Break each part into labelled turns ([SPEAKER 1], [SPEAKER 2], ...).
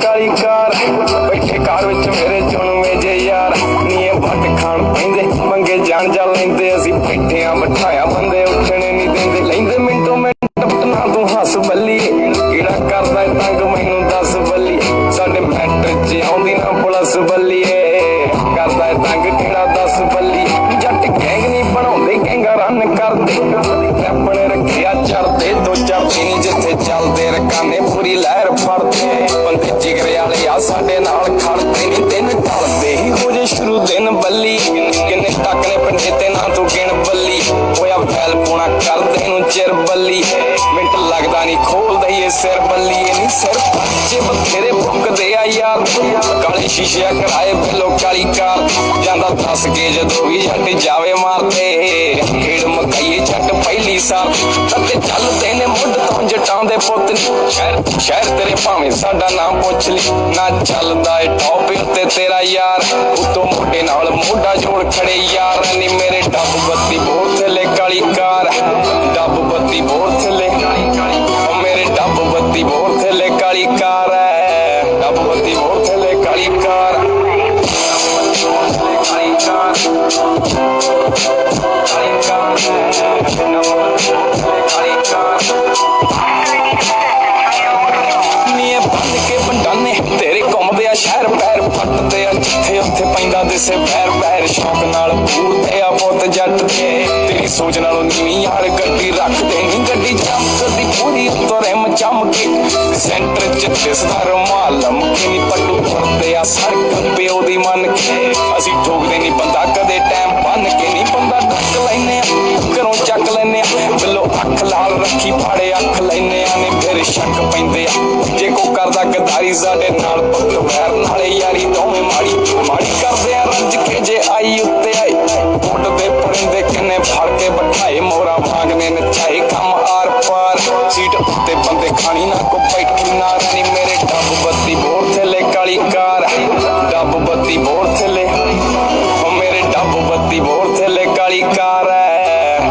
[SPEAKER 1] काली car बैठे car which मेरे चुनवे जे यार नी वट खाण पैंदे मंगे जान जा लैंदे असीं बैठे आ बिठाया बंदे उठने नहीं देंदे लैंदे मिंटो मिंट पटना तू हस बल्ली किहड़ा करदा तंग मैनू दस बल्ली साडे मैट्रिक च आउंदी ना पुलिस बल्लीए करदा तंग किहड़ा दस बल्ली जट गैंग नहीं बनाउंदे गैंगा रन करदे अपने रखिया चढ़दे दो चापी नहीं जिथे चलदे रकाने पूरी लहर फड़दे बंदे जिगरे वाले आ साडे नाल खड़दे नहीं दिन टलदे ही हो जे शुरू दिन बल्ली किन्ने टक ने पिंडे ते ना तू गिण बल्ली होया फैल पूना करदे नूं चिर बल्ली मिंट लगदा नहीं खोल दईए सिर बल्ली नहीं सिर बच्चे बथेरे भुकदे आ यार काले शीशे कराए बिलो काली कार जांदा दस के जदों भी जट जावे मारदे खेड़ मकाईए जट पहली साल ते चलदे ने मुंड तो जटां दे पुੱਤ शहर शहर तेरे भावें साडा नाम पुछ ली ना चलदा ए टॉप उत्ते तेरा यार उतों मोढे नाल मोढा जोड़ खड़े यार नी मेरे डब बत्ती बोर थले काली कार डब बत्ती बोर थले मेरे डब बत्ती बोर थले काली कार डब बत्ती बोर थले काली कार बन के बंडाने तेरे घूमदे आ शहर पैर पटदे आ जिथे उत्थे पैंदा दिसे पैर पैर शौक नाल पूरदे आ पुੱਤ जट दे तेरी सोच नालों नीवीं यार गड्डी रखदे नी गड्डी चमकदी पूरी उत्तों रिम चमके सेंटर च दिसदा रुमाल लमके नी पट्टू तुरदे आ सड़क प्यो दी मन के असीं ठोकदे नी बंदा कदे टाइम बन के नी बंदा डक लैने घरों चक लैने बिलो अख लाल रखी फाड़े अख लैने ने फिर शक पैंदे आ जे को करदा गदारी साडे नाल पुੱਤ वैर नाले यारी दोवें माड़ी माड़ी करदे आ रंज के जे आई उत्ते आई उड़दे परिंदे किन्ने फड़ के बैठाए मोरा भागने नचाए कम आर पार सीट उत्ते बंदे खानी ना को बैठी ना रानी मेरे डब बत्ती बोर थले काली कार डब बत्ती बोर थले मेरे डब बत्ती बोर थले काली कार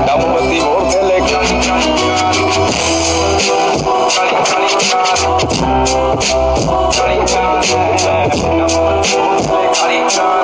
[SPEAKER 1] डब बत्ती बोर थले काली कार काली कार